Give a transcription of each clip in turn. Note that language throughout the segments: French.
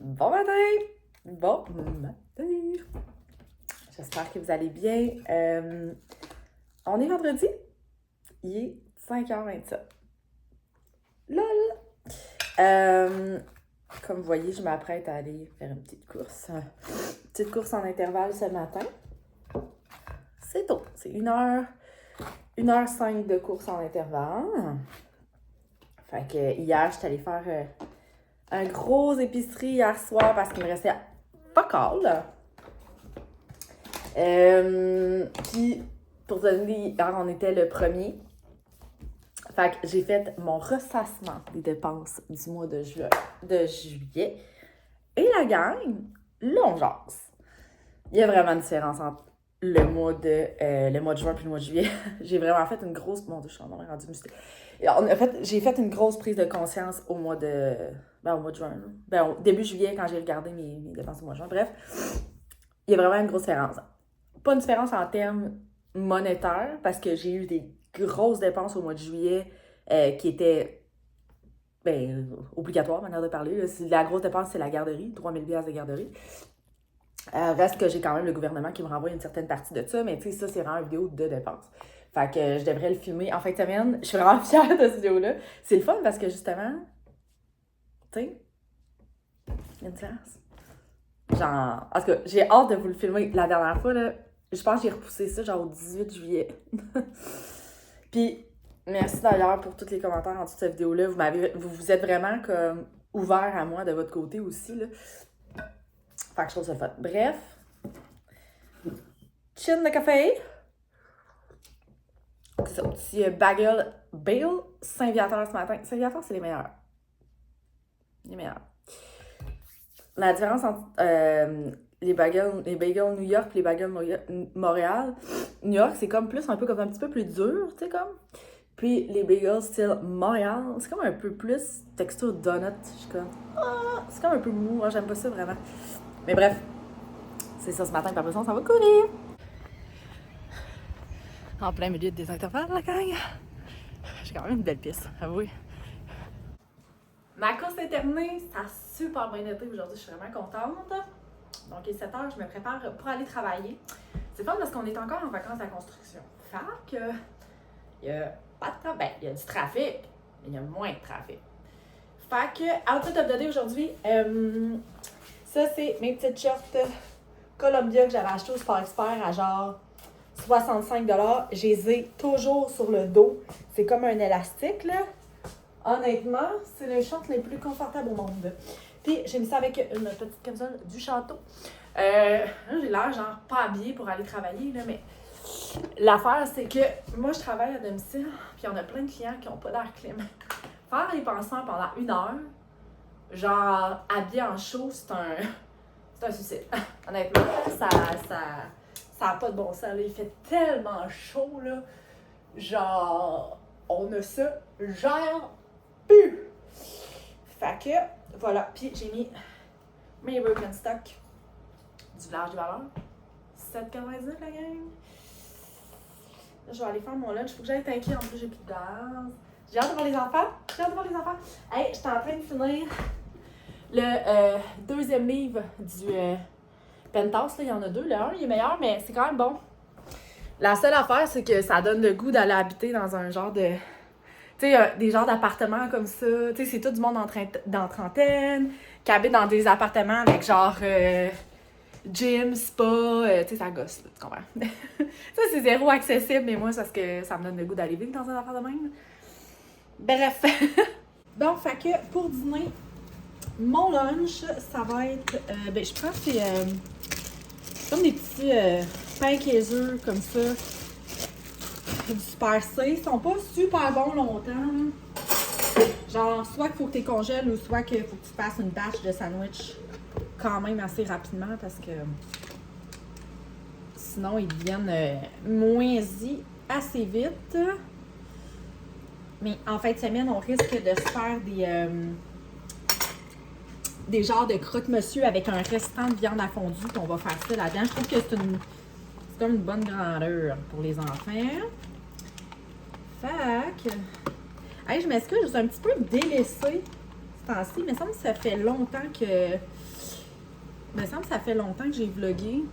Bon matin! Bon matin! J'espère que vous allez bien. On est vendredi. Il est 5h27. LOL! Comme vous voyez, je m'apprête à aller faire une petite course. Petite course en intervalle ce matin. C'est tôt. C'est 1h05 de course en intervalle. Fait que hier, j'étais allée faire un gros épicerie hier soir parce qu'il me restait fuck all. Puis, pour te donner, hier, on était le 1er. Fait que j'ai fait mon ressassement des dépenses du mois de juillet. Et la gang, là, on jase. Il y a vraiment une différence entre le mois de juin et le mois de juillet. J'ai vraiment fait une grosse... Mon Dieu, je suis en rendu mystique. J'ai fait une grosse prise de conscience au mois de juin. Au début juillet, quand j'ai regardé mes dépenses du mois de juin. Bref, il y a vraiment une grosse différence. Pas une différence en termes monétaires, parce que j'ai eu des grosses dépenses au mois de juillet qui étaient obligatoires, manière de parler. Là. La grosse dépense, c'est la garderie, 3000$ de garderie. Reste que j'ai quand même le gouvernement qui me renvoie une certaine partie de ça, mais tu sais, ça, c'est vraiment une vidéo de dépenses. Fait que je devrais le filmer en fin de semaine. Je suis vraiment fière de cette vidéo-là. C'est le fun parce que justement, tu sais, il y a une différence. Genre, en tout cas, j'ai hâte de vous le filmer. La dernière fois, là, je pense que j'ai repoussé ça genre au 18 juillet. Puis, merci d'ailleurs pour tous les commentaires en dessous de cette vidéo-là. Vous êtes vraiment comme ouverts à moi de votre côté aussi, là. Fait que je trouve ça le fun. Bref. Chin de café. C'est ça, petit bagel Bale Saint-Viateur ce matin. Saint-Viateur, c'est les meilleurs. Les meilleurs. La différence entre les bagels New York et les bagels Montréal. New York, c'est comme plus, un petit peu plus dur, tu sais, comme. Puis les bagels style Montréal, c'est comme un peu plus texture donut. Je suis comme, c'est comme un peu mou. Moi, j'aime pas ça vraiment. Mais bref, c'est ça ce matin, puis après ça, on s'en va courir. En plein milieu des intervalles, la gang. J'ai quand même une belle piste, avouez. Ma course est terminée, ça a super bien été aujourd'hui, je suis vraiment contente. Donc, il est 7h, je me prépare pour aller travailler. C'est fun parce qu'on est encore en vacances à la construction. Fait que, il y a pas de temps, il y a du trafic, mais il y a moins de trafic. Fait que, outfit of the day aujourd'hui, ça c'est mes petites shorts Columbia que j'avais achetées au Sport Expert à genre 65$. Je les ai toujours sur le dos. C'est comme un élastique, là. Honnêtement, c'est les shorts les plus confortables au monde. Puis, j'ai mis ça avec une petite camisole du château. Là, j'ai l'air genre pas habillée pour aller travailler, là, mais l'affaire, c'est que moi, je travaille à domicile, puis on a plein de clients qui n'ont pas d'air clim. Faire les pansements pendant 1 heure, genre habillé en chaud, c'est un suicide. Honnêtement, ça a pas de bon sens. Là. Il fait tellement chaud, là. Genre, on a ça, genre, plus. Fait que, voilà. Puis j'ai mis mes Birkenstock du village des valeurs. 7,90 la gang. Là, je vais aller faire mon lunch. Faut que j'aille tanker. En plus, j'ai plus de gaz. J'ai hâte de voir les enfants. Hey, j'étais en train de finir le deuxième livre du Penthouse. Là, il y en a 2. Le 1, il est meilleur, mais c'est quand même bon. La seule affaire, c'est que ça donne le goût d'aller habiter dans un genre de... Tu sais, des genres d'appartements comme ça. Tu sais, c'est tout du monde dans trentaine, qui habite dans des appartements avec genre gym, spa, tu sais, ça gosse, là, tu comprends? Ça, c'est zéro accessible, mais moi, c'est parce que ça me donne le goût d'aller vivre dans un appartement. Bref. Donc, fait que pour dîner, mon lunch, ça va être... je pense que c'est comme des petits pains Kaiser comme ça. Du Super C. Ils sont pas super bons longtemps. Genre, soit qu'il faut que tu les congèles ou soit qu'il faut que tu fasses une batch de sandwich quand même assez rapidement parce que sinon ils deviennent moisis assez vite. Mais en fin de semaine, on risque de se faire des genres de croque-monsieur avec un restant de viande à fondue. Puis on va faire ça là-dedans. Je trouve que c'est comme une bonne grandeur pour les enfants. Fait que... Hey, je m'excuse, je suis un petit peu délaissée ce temps-ci. Il me semble que ça fait longtemps que... j'ai vlogué.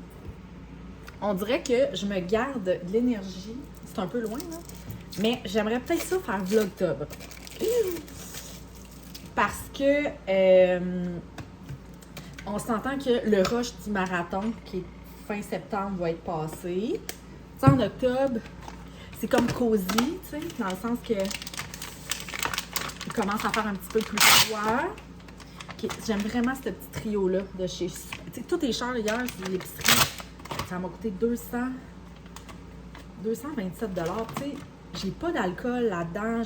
On dirait que je me garde de l'énergie. C'est un peu loin, là. Mais j'aimerais peut-être ça faire vlogtober. Parce que on s'entend que le rush du marathon, qui est fin septembre, va être passé. Tu sais, en octobre, c'est comme cosy, tu sais, dans le sens que il commence à faire un petit peu plus froid. Okay, j'aime vraiment ce petit trio-là de chez... Tu sais, tout est cher hier, c'est l'épicerie. Ça m'a coûté 227 $. Tu sais, j'ai pas d'alcool là-dedans.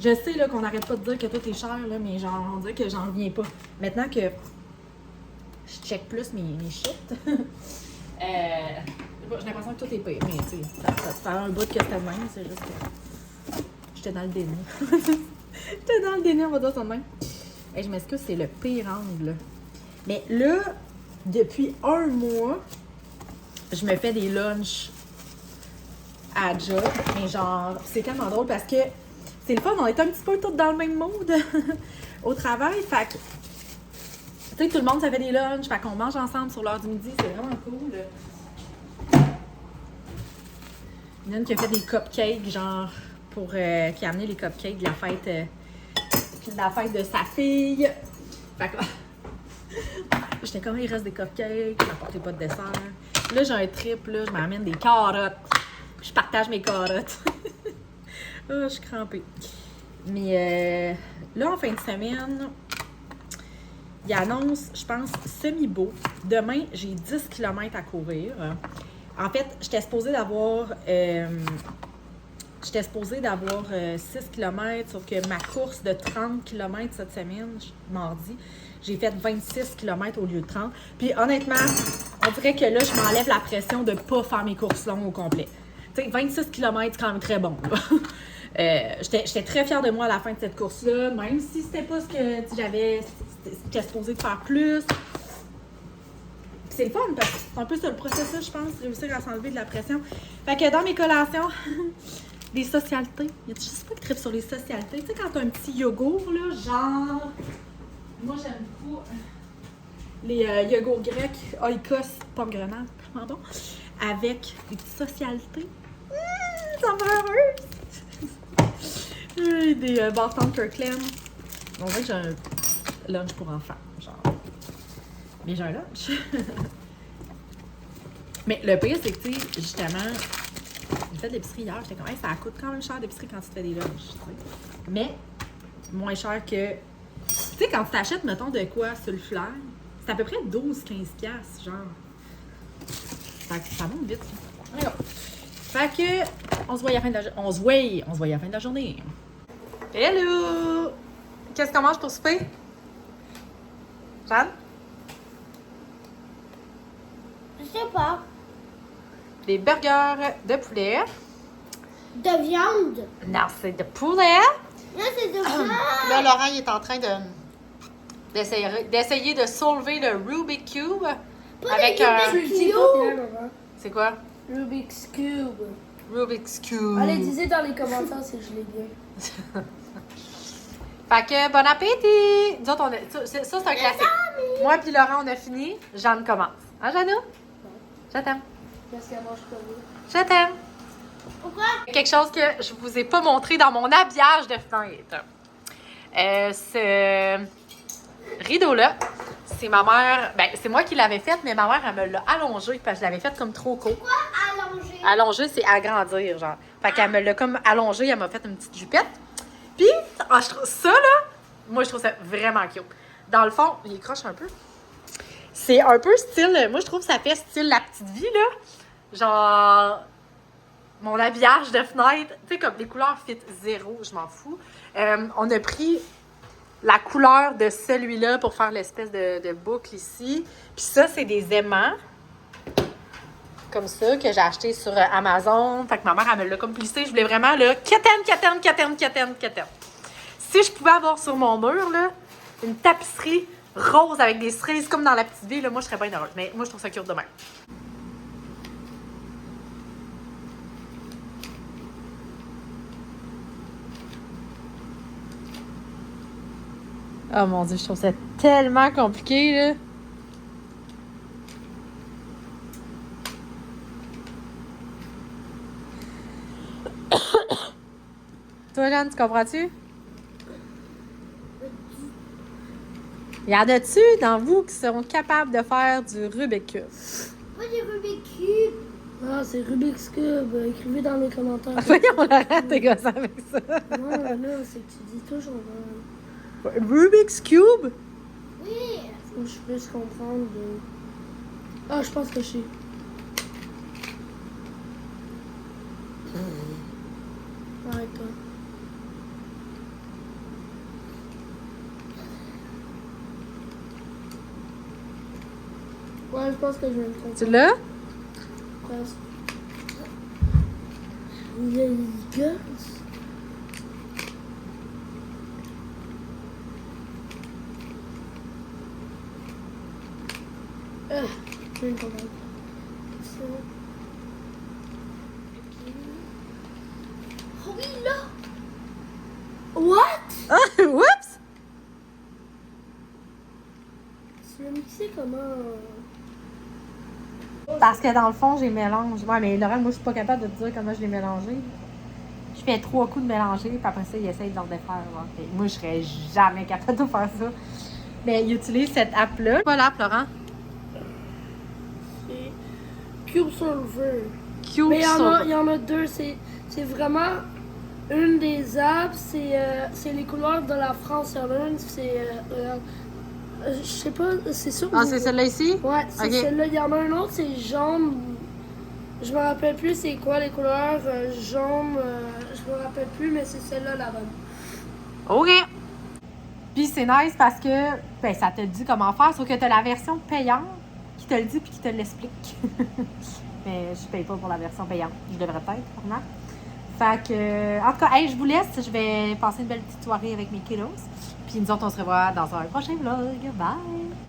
Je sais là, qu'on n'arrête pas de dire que tout est cher, là, mais genre, on dirait que j'en reviens pas. Maintenant que je check plus mes shit, j'ai l'impression que tout est pire. Mais tu sais, ça fait un bout que c'était le même, c'est juste que j'étais dans le déni. J'étais dans le déni, on va dire ça de même. Hey, je m'excuse, c'est le pire angle. Mais là, depuis un mois, je me fais des lunchs à job. Mais genre, c'est tellement drôle parce que c'est le fun, on est un petit peu tous dans le même mood au travail. Fait que, tu sais, tout le monde, ça fait des lunchs. Fait qu'on mange ensemble sur l'heure du midi. C'est vraiment cool. Il y en a une qui a fait des cupcakes, genre, pour... qui a amené les cupcakes de la fête de sa fille. Fait que... J'étais comme, il reste des cupcakes, je n'apportais pas de dessert. Là, j'ai un trip, là, je m'amène des carottes. Je partage mes carottes. Oh, je suis crampée. Mais là, en fin de semaine, il annonce, je pense, semi-beau. Demain, j'ai 10 km à courir. En fait, j'étais supposée d'avoir 6 km, sauf que ma course de 30 km cette semaine, mardi, j'ai fait 26 km au lieu de 30. Puis honnêtement, on dirait que là, je m'enlève la pression de ne pas faire mes courses longues au complet. Tu sais, 26 km, c'est quand même très bon. J'étais très fière de moi à la fin de cette course-là, même si c'était pas ce que j'étais supposée de faire plus. Puis c'est le fun, parce que c'est un peu ça le processus, je pense, réussir à s'enlever de la pression. Fait que dans mes collations, des socialités. Je sais pas qui tripe sur les socialités. Tu sais, quand t'as un petit yogourt, là, genre... Moi, j'aime beaucoup les yogourts grecs, oikos, pomme grenade, pardon, avec des petites socialités. Ça me rend heureuse! Des bâtons Kirkland. On dirait que j'ai un lunch pour enfants, genre. Mais j'ai un lunch. Mais le pire, c'est que, tu sais, justement, j'ai fait de l'épicerie hier, j'étais comme, hey, ça coûte quand même cher d'épicerie quand tu fais des lunchs, tu sais. Mais, moins cher que... Tu sais, quand tu t'achètes, mettons, de quoi sur le flair, c'est à peu près 12-15$, genre. Ça monte vite, ça. Alors, fait que, on se voit à la fin de la journée. On se voit à la fin de la journée. Hello! Qu'est-ce qu'on mange pour souper? Jeanne? Je sais pas. Des burgers de poulet. De viande. Non, c'est de poulet. Là, c'est de viande. Là, Laurent, il est en train d'essayer de soulever le Rubik's Cube avec un... C'est quoi? Rubik's Cube. Rubik's Cube. Allez, disez dans les commentaires si je l'ai bien. Fait que, bon appétit! Nous autres, ça, c'est un classique. Moi puis Laurent, on a fini. Jeanne commence. Hein, Jeanne? Je t'aime. Qu'est-ce qu'elle mange comme Je t'aime. Pourquoi? Quelque chose que je vous ai pas montré dans mon habillage de fenêtre. Ce rideau-là, c'est ma mère... Ben, c'est moi qui l'avais fait, mais ma mère, elle me l'a allongé parce que je l'avais fait comme trop court. Pourquoi allonger? Allonger, c'est agrandir, genre. Fait qu'elle me l'a comme allongé, elle m'a fait une petite jupette. Puis, je trouve ça, là, moi, je trouve ça vraiment cute. Dans le fond, il croche un peu. C'est un peu style, moi, je trouve que ça fait style la petite vie, là. Genre, mon habillage de fenêtre, tu sais, comme les couleurs fit zéro, je m'en fous. On a pris la couleur de celui-là pour faire l'espèce de boucle ici. Puis ça, c'est des aimants. Comme ça, que j'ai acheté sur Amazon. Fait que ma mère, elle me l'a comme plissé. Je voulais vraiment, là, quétaine. Si je pouvais avoir sur mon mur, là, une tapisserie rose avec des cerises comme dans la petite vie, là, moi, je serais bien heureuse. Mais moi, je trouve ça cute de même. Oh mon Dieu, je trouve ça tellement compliqué, là. Toi, Jeanne, tu comprends-tu? Y en a-tu dans vous qui seront capables de faire du Rubik's Cube? Moi, j'ai Rubik's Cube. Ah, c'est Rubik's Cube. Écrivez dans les commentaires. Voyons, on arrête tes gosses avec ça. Non, là, c'est que tu dis toujours. Rubik's Cube? Oui. Faut que je puisse comprendre. Ah, je pense que je sais. Arrête-toi. Ouais, je pense que je vais me tromper. Tu l'as? Presque. Les gars. Je vais me tromper. C'est bon. Oh oui, là! What? Ah, oups! Tu l'as mixé comment? Parce que dans le fond, j'ai mélange. Ouais, mais Laurent, moi, je suis pas capable de te dire comment je l'ai mélangé. Je fais 3 coups de mélanger, puis après ça, il essaye de le défaire. Genre. Moi, je serais jamais capable de faire ça. Mais il utilise cette app-là. Voilà, Laurent. C'est Cube Solver. Cube Mais il y Solver. en a deux. C'est vraiment une des apps. C'est les couleurs de la France. Il y en a une, je sais pas, c'est sûr. Ah, c'est celle-là ici? Ouais, c'est Ok. celle-là. Il y en a un autre, c'est jaune. Je me rappelle plus c'est quoi les couleurs. Jaune, je me rappelle plus, mais c'est celle-là la bonne. OK. Puis c'est nice parce que ben, ça te dit comment faire, sauf que tu as la version payante qui te le dit puis qui te l'explique. Mais je paye pas pour la version payante. Je devrais peut-être, vraiment. Fait que, en tout cas, hey, je vous laisse. Je vais passer une belle petite soirée avec mes kiddos. Puis nous autres, on se revoit dans un prochain vlog. Bye!